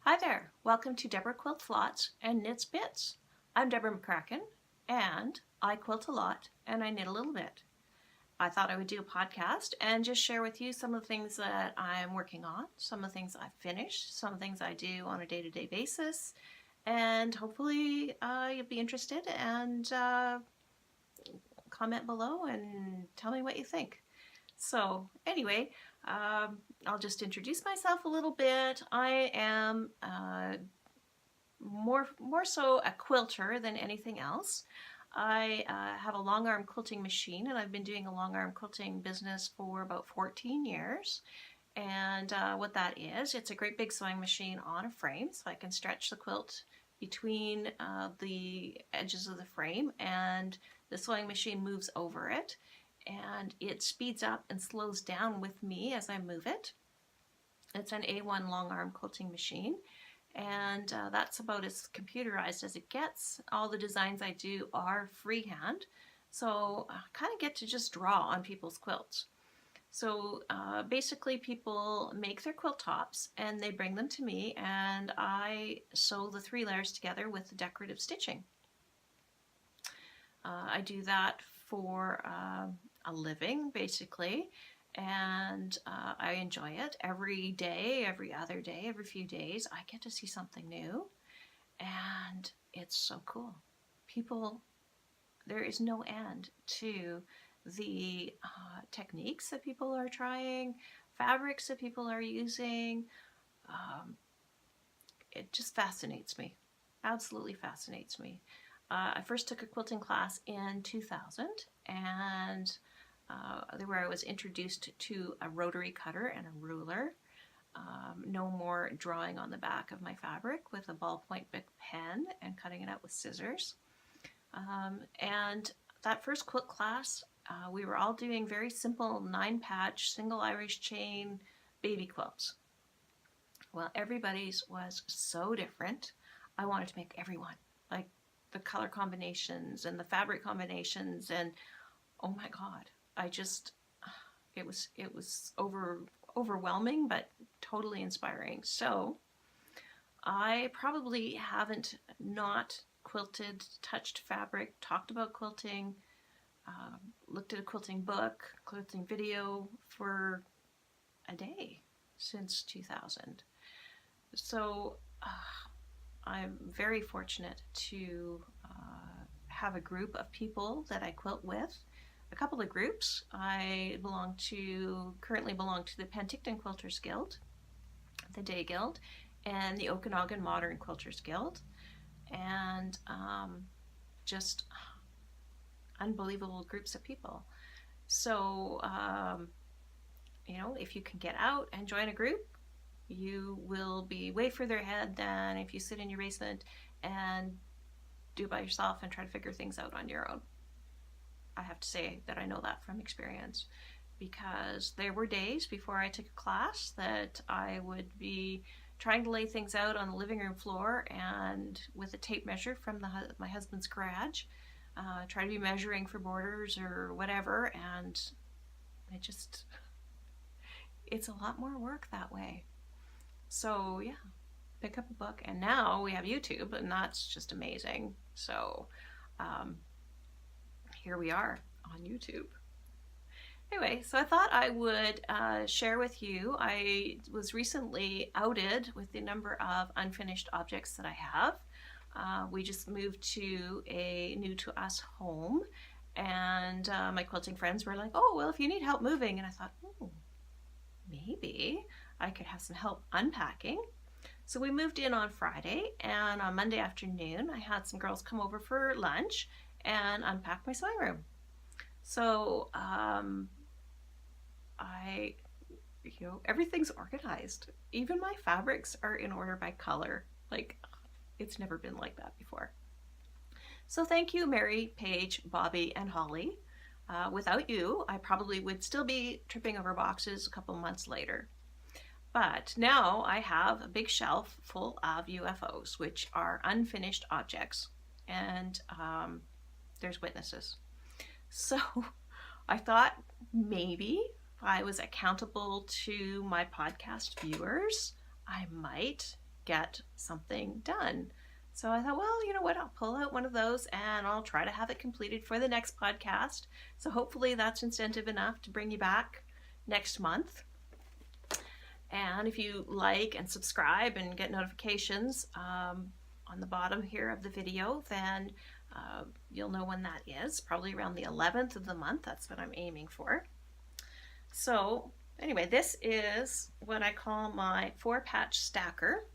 Hi there, welcome to Debra Quilts Lots and Knits Bits. I'm Debra McCracken and I quilt a lot and I knit a little bit. I thought I would do a podcast and just share with you some of the things that I'm working on, some of the things I've finished, some of the things I do on a day-to-day basis, and hopefully you'll be interested and comment below and tell me what you think. So anyway, I'll just introduce myself a little bit. I am more so a quilter than anything else. I have a long arm quilting machine, and I've been doing a long arm quilting business for about 14 years. And what that is, it's a great big sewing machine on a frame, so I can stretch the quilt between the edges of the frame, and the sewing machine moves over it, and it speeds up and slows down with me as I move it. It's an A1 long arm quilting machine, and that's about as computerized as it gets. All the designs I do are freehand, so I kind of get to just draw on people's quilts. So basically people make their quilt tops and they bring them to me, and I sew the 3 layers together with the decorative stitching. I do that for a living basically, and I enjoy it. Every day, every other day, every few days I get to see something new, and it's so cool. There is no end to the techniques that people are trying, fabrics that people are using. It just fascinates me, absolutely fascinates me. I first took a quilting class in 2000, and where I was introduced to a rotary cutter and a ruler. No more drawing on the back of my fabric with a ballpoint Bic pen and cutting it out with scissors. And that first quilt class, we were all doing very simple 9-patch single Irish chain baby quilts. Well, everybody's was so different. I wanted to make everyone, like the color combinations and the fabric combinations, and oh my god, it was overwhelming but totally inspiring. So I probably haven't not quilted, touched fabric, talked about quilting, looked at a quilting book, quilting video for a day since 2000. So I'm very fortunate to have a group of people that I quilt with. A couple of groups. I currently belong to the Penticton Quilters Guild, the Day Guild, and the Okanagan Modern Quilters Guild, and just unbelievable groups of people. So if you can get out and join a group, you will be way further ahead than if you sit in your basement and do it by yourself and try to figure things out on your own. I have to say that I know that from experience, because there were days before I took a class that I would be trying to lay things out on the living room floor and with a tape measure from my husband's garage, try to be measuring for borders or whatever, and it's a lot more work that way. So yeah, pick up a book, and now we have YouTube, and that's just amazing. So here we are on YouTube. Anyway, so I thought I would share with you. I was recently outed with the number of unfinished objects that I have. We just moved to a new to us home, and my quilting friends were like, oh, well, if you need help moving, and I thought, maybe I could have some help unpacking. So we moved in on Friday, and on Monday afternoon I had some girls come over for lunch and unpack my sewing room. So everything's organized. Even my fabrics are in order by color. Like, it's never been like that before. So thank you, Mary, Paige, Bobby, and Holly. Without you, I probably would still be tripping over boxes a couple months later. But now I have a big shelf full of UFOs, which are unfinished objects, and there's witnesses. So I thought maybe if I was accountable to my podcast viewers, I might get something done. So I thought, well, you know what, I'll pull out one of those and I'll try to have it completed for the next podcast. So hopefully that's incentive enough to bring you back next month. And if you like and subscribe and get notifications on the bottom here of the video, then you'll know when that is, probably around the 11th of the month. That's what I'm aiming for. So anyway, this is what I call my 4-patch stacker.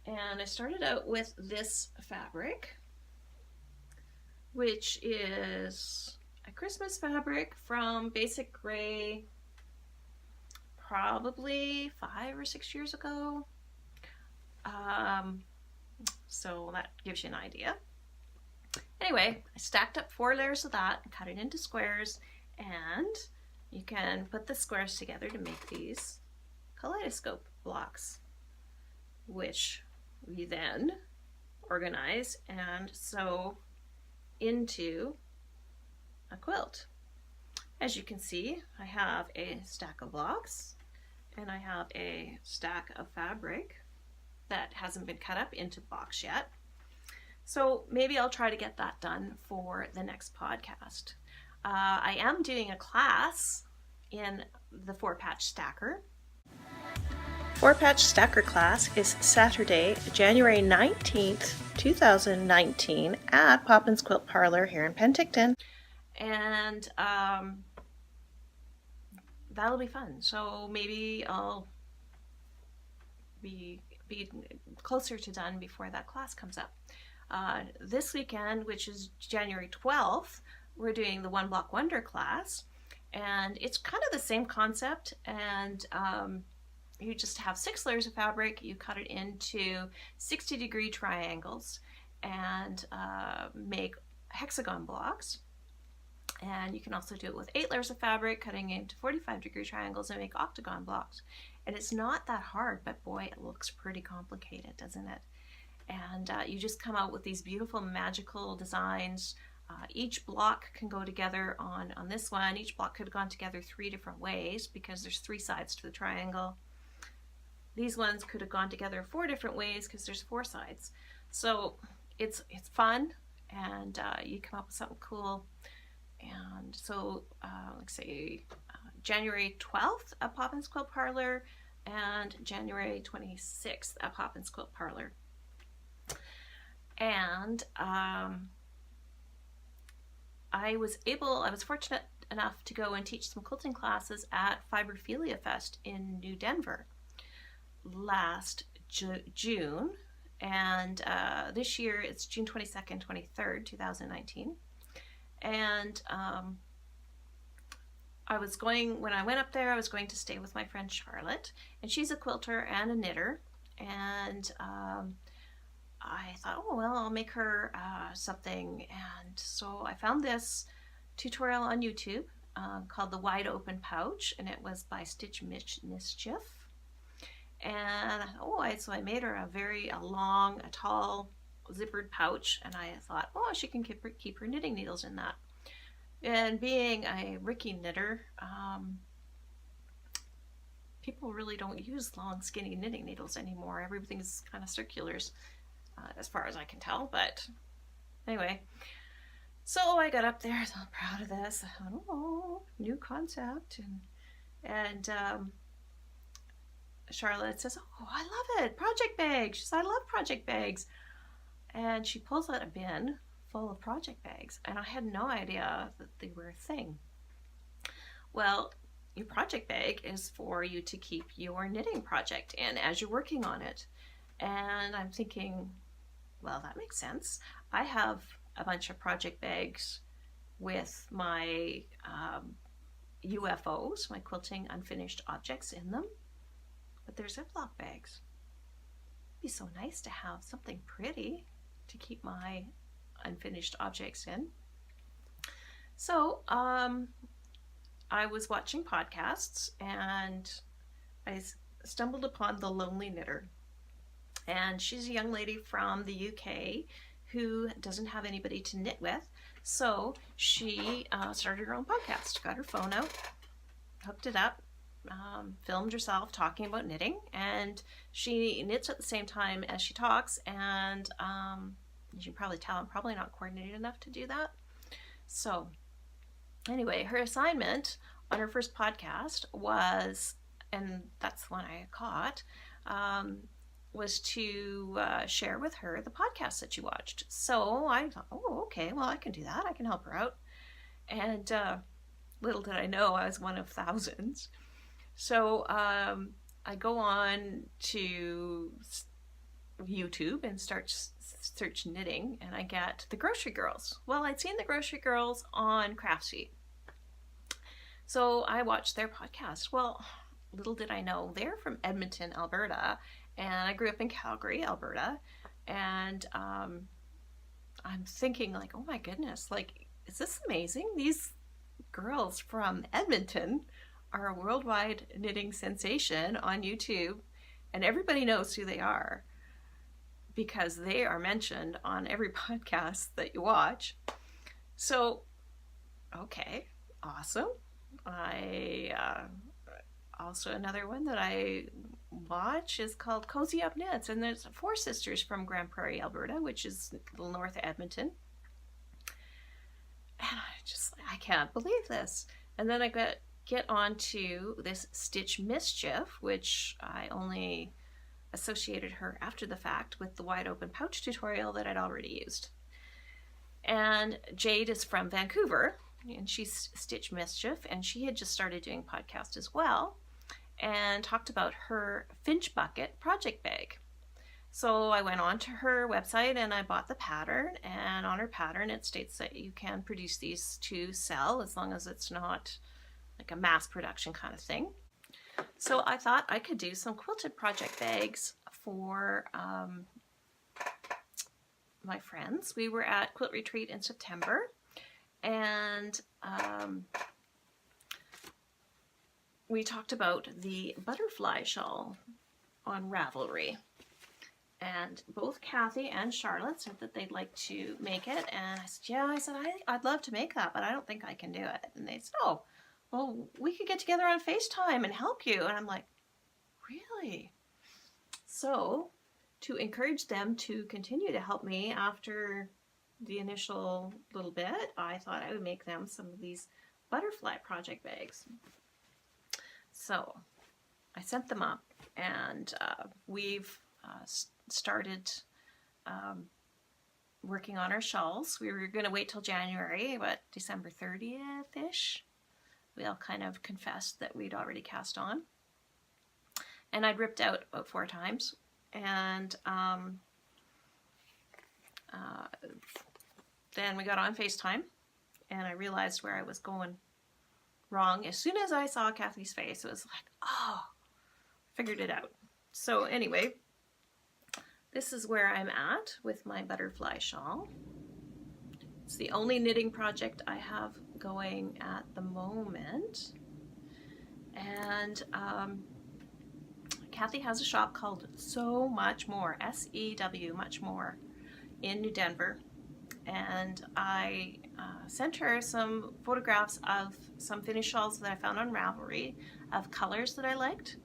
And I started out with this fabric, which is a Christmas fabric from Basic Gray, probably 5 or 6 years ago. So that gives you an idea. Anyway, I stacked up 4 layers of that and cut it into squares, and you can put the squares together to make these kaleidoscope blocks, which we then organize and sew into a quilt. As you can see, I have a stack of blocks and I have a stack of fabric that hasn't been cut up into blocks yet. So maybe I'll try to get that done for the next podcast. I am doing a class in the 4-patch stacker. 4-patch stacker class is Saturday, January 19th, 2019 at Poppins Quilt Parlor here in Penticton. And that'll be fun. So maybe I'll be closer to done before that class comes up. This weekend, which is January 12th, we're doing the One Block Wonder class. And it's kind of the same concept, and you just have 6 layers of fabric. You cut it into 60-degree triangles and make hexagon blocks. And you can also do it with 8 layers of fabric, cutting into 45-degree triangles and make octagon blocks. And it's not that hard, but boy, it looks pretty complicated, doesn't it? And you just come out with these beautiful magical designs. Each block can go together on this one. Each block could have gone together 3 different ways because there's 3 sides to the triangle. These ones could have gone together 4 different ways because there's 4 sides. So it's fun, and you come up with something cool. And so, like say, January 12th at Poppins Quilt Parlor and January 26th at Poppins Quilt Parlor. And I was fortunate enough to go and teach some quilting classes at Fiberphilia Fest in New Denver last June, and this year it's June 22nd, 23rd, 2019. And when I went up there, I was going to stay with my friend Charlotte, and she's a quilter and a knitter, and I thought, oh, well, I'll make her something. And so I found this tutorial on YouTube called The Wide Open Pouch, and it was by Stitch Mischief. And so I made her a long, tall, zippered pouch, and I thought, oh, she can keep her knitting needles in that. And being a Ricky knitter, people really don't use long, skinny knitting needles anymore. Everything's kind of circulars, as far as I can tell. But anyway, so I got up there, I was all proud of this. I thought, oh, new concept. And Charlotte says, oh, I love it, project bags. She says, I love project bags. And she pulls out a bin full of project bags, and I had no idea that they were a thing. Well, your project bag is for you to keep your knitting project in as you're working on it. And I'm thinking, well, that makes sense. I have a bunch of project bags with my UFOs, my quilting unfinished objects in them, but they're Ziploc bags. It'd be so nice to have something pretty to keep my unfinished objects in. So I was watching podcasts, and I stumbled upon The Lonely Knitter. And she's a young lady from the UK who doesn't have anybody to knit with. So she started her own podcast, got her phone out, hooked it up, filmed herself talking about knitting, and she knits at the same time as she talks, and you can probably tell I'm probably not coordinated enough to do that. So anyway, her assignment on her first podcast was, and that's the one I caught, was to share with her the podcast that she watched. So I thought, oh, okay, well, I can do that. I can help her out. And little did I know I was one of thousands. So I go on to YouTube and start search knitting, and I get the Grocery Girls. Well, I'd seen the Grocery Girls on Craftsy, so I watched their podcast. Well, little did I know they're from Edmonton, Alberta, and I grew up in Calgary, Alberta, and I'm thinking like, oh my goodness, like, is this amazing? These girls from Edmonton are a worldwide knitting sensation on YouTube, and everybody knows who they are because they are mentioned on every podcast that you watch. So, okay, awesome. Also another one that I watch is called Cozy Up Knits, and there's 4 sisters from Grand Prairie, Alberta, which is a little north of Edmonton. And I can't believe this. And then I get on to this Stitch Mischief, which I only associated her after the fact with the wide open pouch tutorial that I'd already used. And Jade is from Vancouver, and she's Stitch Mischief, and she had just started doing podcast as well, and talked about her Finch Bucket project bag. So I went on to her website and I bought the pattern, and on her pattern it states that you can produce these to sell as long as it's not like a mass production kind of thing. So I thought I could do some quilted project bags for my friends. We were at Quilt Retreat in September, and we talked about the butterfly shawl on Ravelry. And both Kathy and Charlotte said that they'd like to make it. And I said, yeah, I'd love to make that, but I don't think I can do it. And they said, oh, well, we could get together on FaceTime and help you. And I'm like, really? So to encourage them to continue to help me after the initial little bit, I thought I would make them some of these butterfly project bags. So I sent them up, and we've started working on our shawls. We were going to wait till January, but December 30th-ish, we all kind of confessed that we'd already cast on. And I'd ripped out about 4 times. And then we got on FaceTime, and I realized where I was going wrong. As soon as I saw Kathy's face, it was like, oh, figured it out. So anyway, this is where I'm at with my butterfly shawl. It's the only knitting project I have going at the moment. And Kathy has a shop called So Much More, S-E-W, Much More, in New Denver. And I sent her some photographs of some finished shawls that I found on Ravelry of colors that I liked.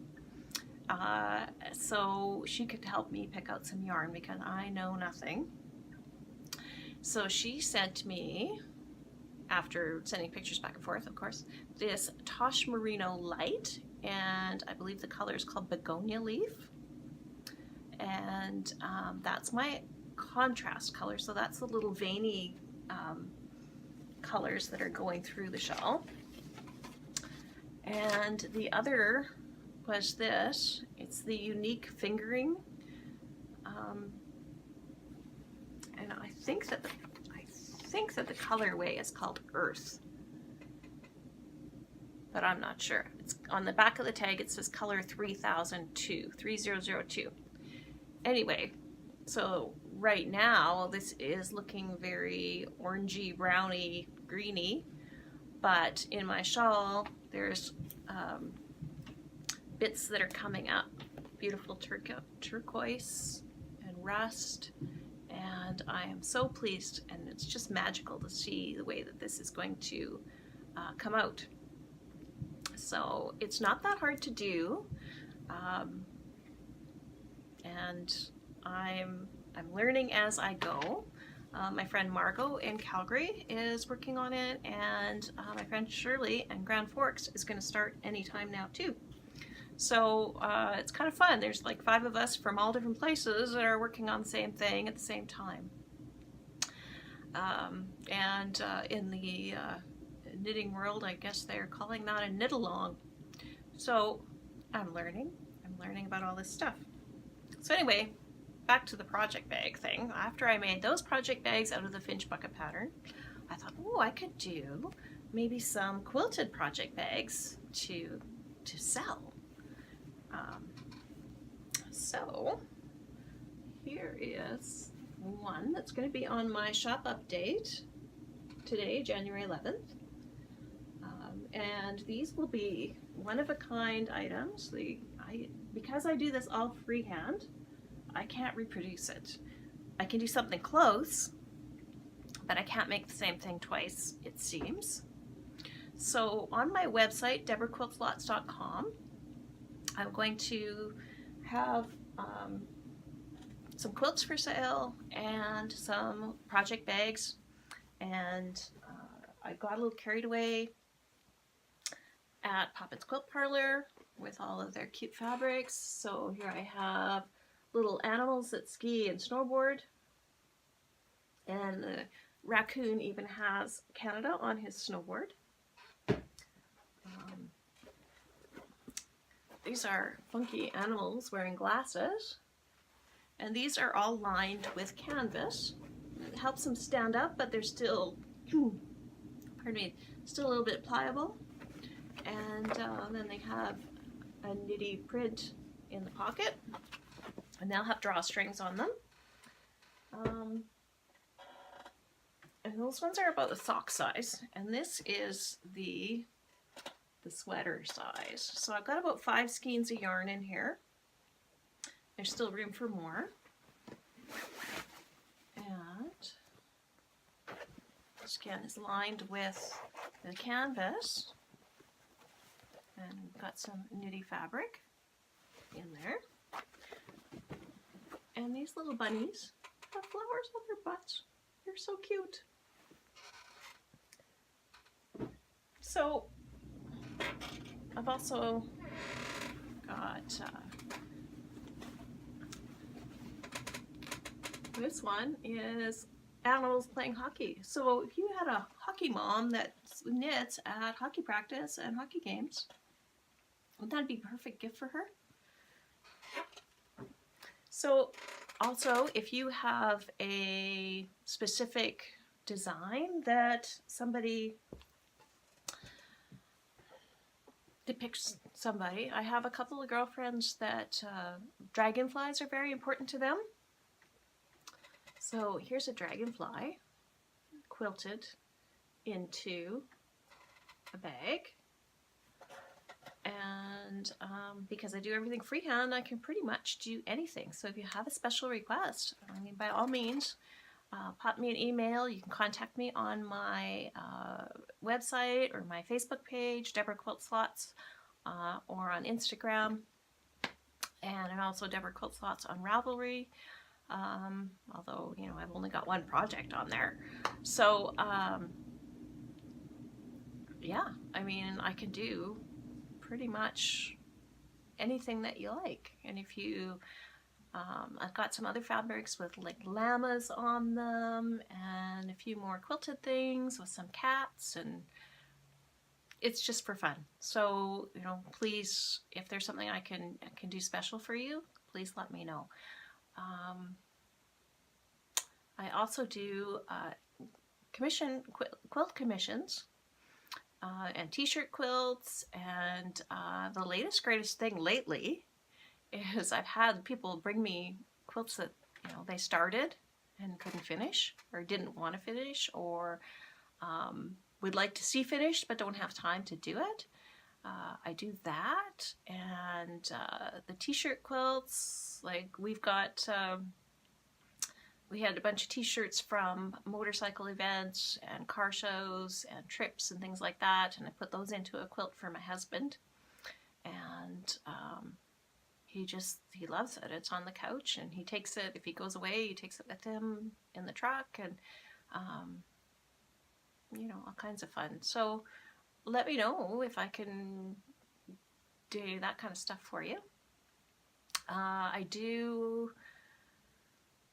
So she could help me pick out some yarn because I know nothing. So she sent me, after sending pictures back and forth, of course, this Tosh Merino Light, and I believe the color is called Begonia Leaf. And that's my contrast color, so that's the little veiny colors that are going through the shawl. And the other was this. It's the unique fingering, and I think that the colorway is called Earth, but I'm not sure. It's on the back of the tag. It says color 3002. Anyway, so right now this is looking very orangey, browny, greeny, but in my shawl there's bits that are coming up, beautiful turquoise and rust, and I am so pleased, and it's just magical to see the way that this is going to come out. So it's not that hard to do, and I'm learning as I go. My friend Margot in Calgary is working on it, and my friend Shirley in Grand Forks is going to start anytime now too. So it's kind of fun. There's like 5 of us from all different places that are working on the same thing at the same time. And in the knitting world, I guess they're calling that a knit-along. So I'm learning about all this stuff. So anyway, back to the project bag thing. After I made those project bags out of the Finch bucket pattern, I thought, oh, I could do maybe some quilted project bags to sell. So here is one that's going to be on my shop update today, January 11th. And these will be one-of-a-kind items. Because I do this all freehand, I can't reproduce it. I can do something close, but I can't make the same thing twice, it seems. So on my website, debraquiltslots.com, I'm going to have some quilts for sale and some project bags. And I got a little carried away at Poppin's Quilt Parlor with all of their cute fabrics. So here I have little animals that ski and snowboard. And the raccoon even has Canada on his snowboard. These are funky animals wearing glasses. And these are all lined with canvas. It helps them stand up, but they're still, pardon me, still a little bit pliable. And then they have a nitty print in the pocket. And they'll have drawstrings on them. And those ones are about the sock size. And this is the sweater size. So I've got about 5 skeins of yarn in here. There's still room for more. And this again is lined with the canvas. And got some nitty fabric in there. And these little bunnies have flowers on their butts. They're so cute. So I've also got this one is animals playing hockey. So if you had a hockey mom that knits at hockey practice and hockey games, wouldn't that be a perfect gift for her? So also, if you have a specific design that somebody depicts somebody, I have a couple of girlfriends that dragonflies are very important to them. So here's a dragonfly quilted into a bag. And because I do everything freehand, I can pretty much do anything. So if you have a special request, I mean, by all means, pop me an email. You can contact me on my website or my Facebook page, Debra Quilt Slots, or on Instagram, and also Debra Quilt Slots on Ravelry. Although, you know, I've only got one project on there. So, yeah, I mean, I can do pretty much anything that you like. And if you, I've got some other fabrics with like llamas on them and a few more quilted things with some cats, and it's just for fun. So, you know, please, if there's something I can do special for you, please let me know. I also do quilt commissions and t-shirt quilts, and the latest greatest thing lately is I've had people bring me quilts that, you know, they started and couldn't finish or didn't want to finish, or would like to see finished but don't have time to do it. I do that. And the t-shirt quilts, like we've got we had a bunch of t-shirts from motorcycle events and car shows and trips and things like that, and I put those into a quilt for my husband, and he loves it. It's on the couch, and he takes it, if he goes away, he takes it with him in the truck, and you know, all kinds of fun. So let me know if I can do that kind of stuff for you. I do,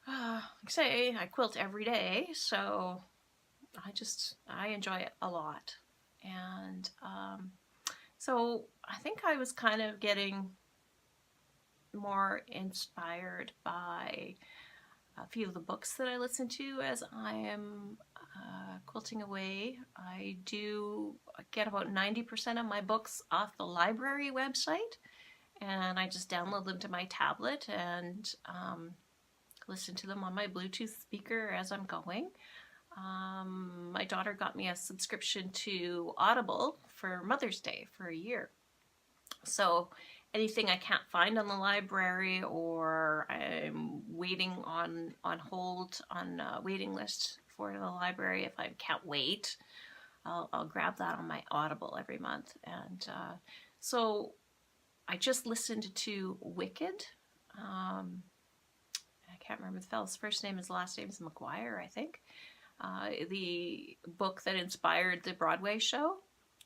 like I say, I quilt every day, so I enjoy it a lot. And so I think I was kind of getting more inspired by a few of the books that I listen to as I am quilting away. I do get about 90% of my books off the library website, and I just download them to my tablet and listen to them on my Bluetooth speaker as I'm going. My daughter got me a subscription to Audible for Mother's Day for a year. So anything I can't find on the library, or I'm waiting on hold on a waiting list for the library, if I can't wait, I'll grab that on my Audible every month. And so I just listened to Wicked. I can't remember the fellow's first name. His last name is McGuire, I think. The book that inspired the Broadway show.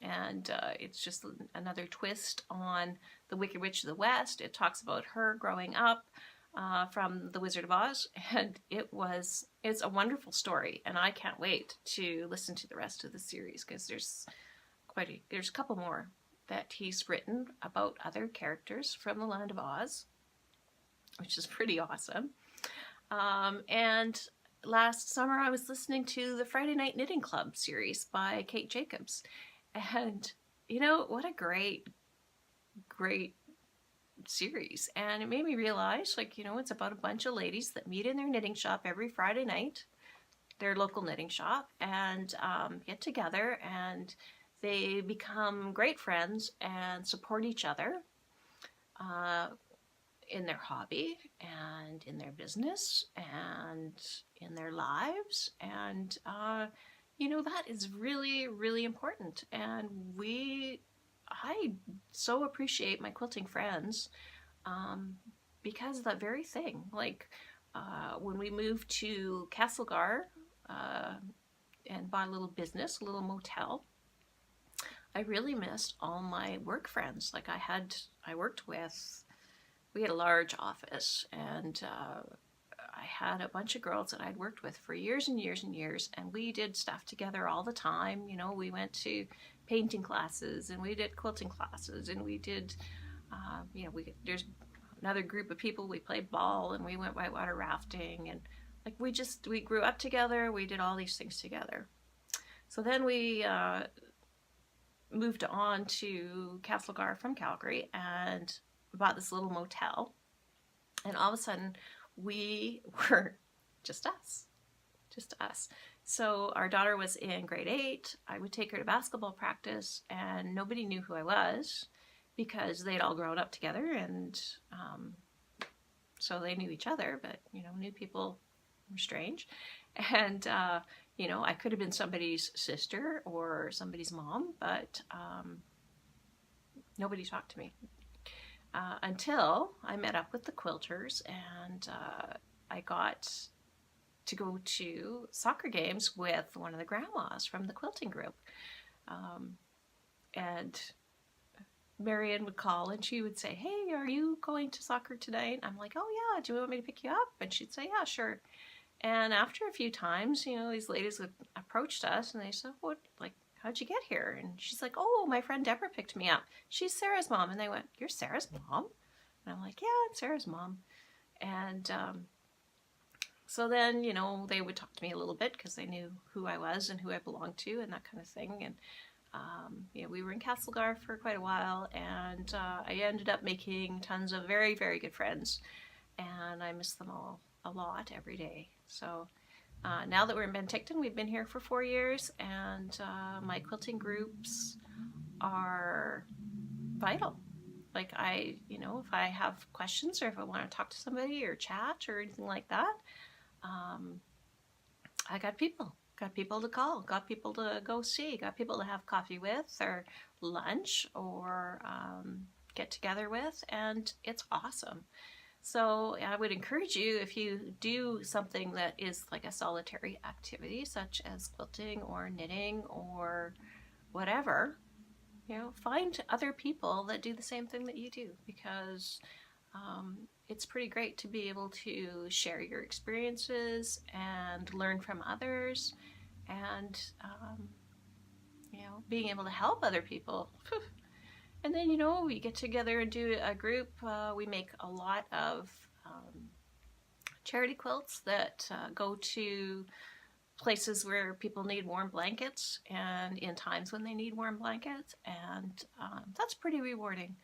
And it's just another twist on the Wicked Witch of the West. It talks about her growing up from The Wizard of Oz, and it's a wonderful story, and I can't wait to listen to the rest of the series, because there's a couple more that he's written about other characters from the Land of Oz, which is pretty awesome. And last summer I was listening to the Friday Night Knitting Club series by Kate Jacobs. And, you know, what a great series. And it made me realize, like, you know, it's about a bunch of ladies that meet in their knitting shop every Friday night, their local knitting shop, and get together, and they become great friends and support each other in their hobby and in their business and in their lives. And you know, that is really, really important. And I so appreciate my quilting friends because of that very thing. Like when we moved to Castlegar and bought a little business, a little motel, I really missed all my work friends. Like we had a large office, and I had a bunch of girls that I'd worked with for years and years and years, and we did stuff together all the time. You know, we went to painting classes, and we did quilting classes, and we did, you know, there's another group of people, we played ball, and we went whitewater rafting, and like we grew up together, we did all these things together. So then we moved on to Castlegar from Calgary and bought this little motel, and all of a sudden we were just us. So our daughter was in grade 8. I would take her to basketball practice, and nobody knew who I was because they'd all grown up together, and so they knew each other, but, you know, new people were strange. And you know, I could have been somebody's sister or somebody's mom, but nobody talked to me. Until I met up with the quilters, and I got to go to soccer games with one of the grandmas from the quilting group. And Marion would call, and she would say, "Hey, are you going to soccer tonight?" I'm like, "Oh yeah, do you want me to pick you up?" And she'd say, "Yeah, sure." And after a few times, you know, these ladies approached us, and they said, "What, like, how'd you get here?" And she's like, "Oh, my friend Debra picked me up. She's Sarah's mom." And they went, "You're Sarah's mom?" And I'm like, "Yeah, I'm Sarah's mom." And so then, you know, they would talk to me a little bit because they knew who I was and who I belonged to and that kind of thing. And you know, we were in Castlegar for quite a while, and I ended up making tons of very, very good friends, and I miss them all a lot every day. So now that we're in Penticton, we've been here for 4 years, and my quilting groups are vital. Like, you know, if I have questions or if I want to talk to somebody or chat or anything like that, I got people to call, got people to go see, got people to have coffee with or lunch or get together with, and it's awesome. So I would encourage you, if you do something that is like a solitary activity, such as quilting or knitting or whatever, find other people that do the same thing that you do, because it's pretty great to be able to share your experiences and learn from others, and being able to help other people. And then, we get together and do a group. We make a lot of charity quilts that go to places where people need warm blankets and in times when they need warm blankets, and that's pretty rewarding.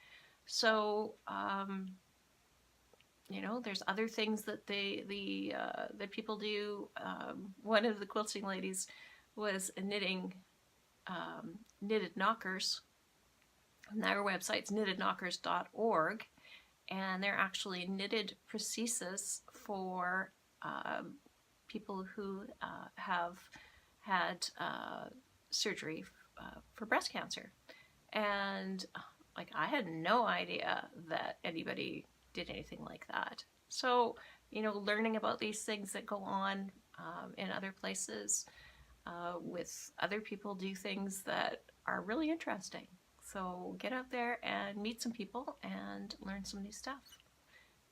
So, there's other things that that people do. One of the quilting ladies was knitting knitted knockers. And their website's knittedknockers.org, and they're actually knitted prostheses for people who have had surgery for breast cancer. And I had no idea that anybody did anything like that. So, learning about these things that go on in other places with other people do things that are really interesting. So get out there and meet some people and learn some new stuff.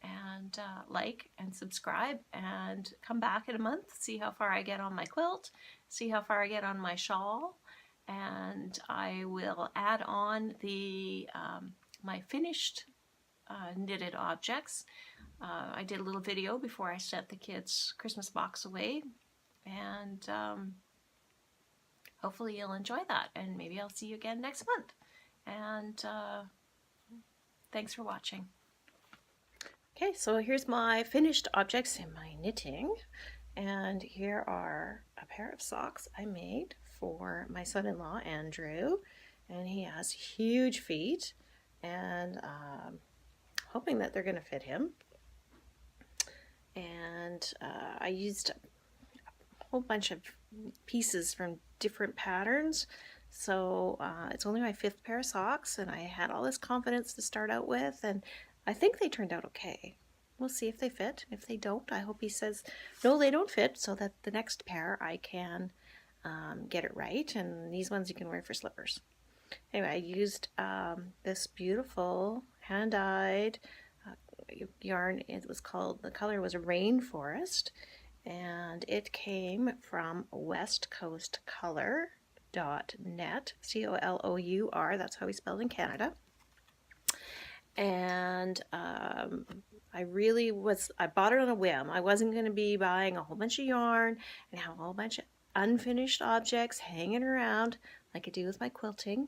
And like and subscribe, and come back in a month, see how far I get on my quilt, see how far I get on my shawl, and I will add on the my finished knitted objects. I did a little video before I sent the kids' Christmas box away, and hopefully you'll enjoy that, and maybe I'll see you again next month. And thanks for watching. Okay, so here's my finished objects in my knitting, and here are a pair of socks I made for my son-in-law Andrew, and he has huge feet, and hoping that they're going to fit him. And I used a whole bunch of pieces from different patterns. So it's only my 5th pair of socks, and I had all this confidence to start out with, and I think they turned out okay. We'll see if they fit. If they don't, I hope he says, no, they don't fit, so that the next pair I can get it right, and these ones you can wear for slippers. Anyway, I used this beautiful hand-dyed yarn. It was called, the color was Rainforest, and it came from West Coast Color. .net, COLOUR, that's how we spelled in Canada. And I bought it on a whim. I wasn't going to be buying a whole bunch of yarn and have a whole bunch of unfinished objects hanging around like I do with my quilting,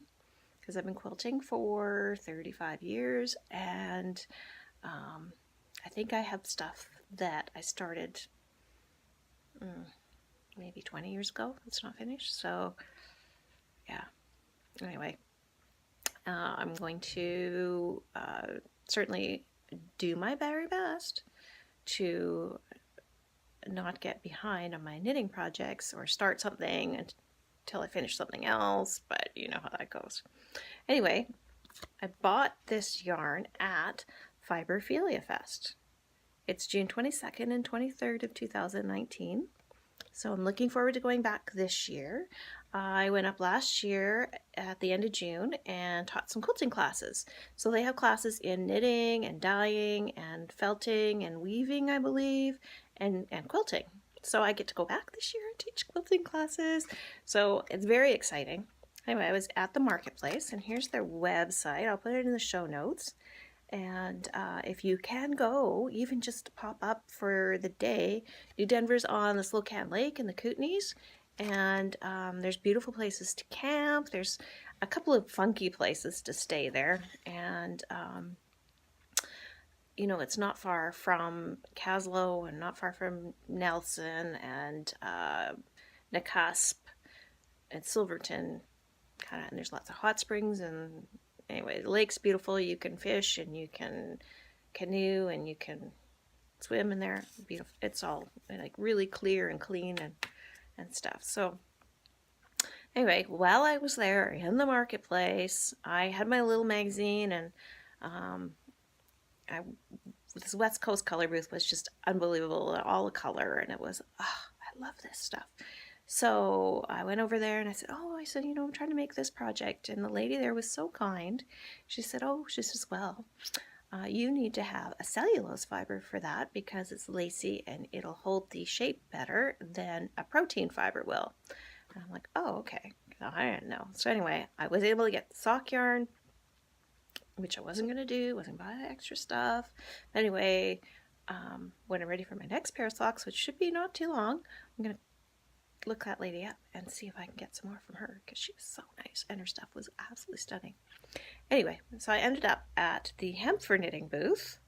because I've been quilting for 35 years, and I think I have stuff that I started maybe 20 years ago that's not finished. So yeah, anyway, I'm going to certainly do my very best to not get behind on my knitting projects or start something until I finish something else, but you know how that goes. Anyway, I bought this yarn at Fiberphilia Fest. It's June 22nd and 23rd of 2019. So I'm looking forward to going back this year. I went up last year at the end of June and taught some quilting classes. So they have classes in knitting and dyeing and felting and weaving, I believe, and quilting. So I get to go back this year and teach quilting classes. So it's very exciting. Anyway, I was at the marketplace, and here's their website. I'll put it in the show notes. And if you can go, even just to pop up for the day, New Denver's on the Slocan Lake in the Kootenays, and there's beautiful places to camp. There's a couple of funky places to stay there, and you know, it's not far from Caslow and not far from Nelson and Nakusp and Silverton, kind of, and there's lots of hot springs, and anyway, the lake's beautiful. You can fish and you can canoe and you can swim in there. Beautiful. It's all like really clear and clean and stuff. So anyway, while I was there in the marketplace, I had my little magazine, and this West Coast color booth was just unbelievable, all the color, and it was, oh, I love this stuff. So I went over there and I said, I'm trying to make this project. And the lady there was so kind. She said, well, you need to have a cellulose fiber for that because it's lacy and it'll hold the shape better than a protein fiber will. And I'm like, oh, okay. I didn't know. So anyway, I was able to get the sock yarn, which I wasn't going to do, wasn't buying extra stuff. But anyway, when I'm ready for my next pair of socks, which should be not too long, I'm going to look that lady up and see if I can get some more from her because she was so nice and her stuff was absolutely stunning. Anyway, so I ended up at the Hemp for Knitting booth,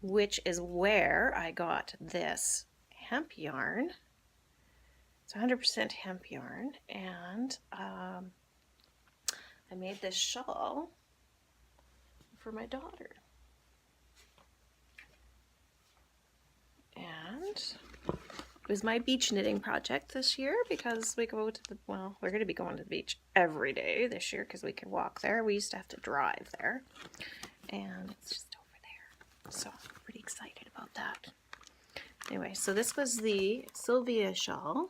which is where I got this hemp yarn. It's 100% hemp yarn, and I made this shawl for my daughter. And it was my beach knitting project this year because we go to we're going to be going to the beach every day this year because we can walk there. We used to have to drive there, and it's just over there. So I'm pretty excited about that. Anyway, so this was the Sylvia shawl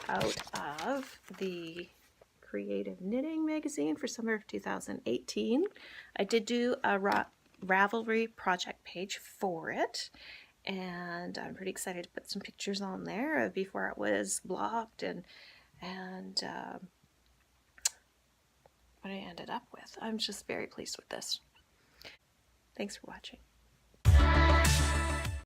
out of the Creative Knitting magazine for summer of 2018. I did do a Ravelry project page for it, and I'm pretty excited to put some pictures on there of before it was blocked and what I ended up with. I'm just very pleased with this. Thanks for watching.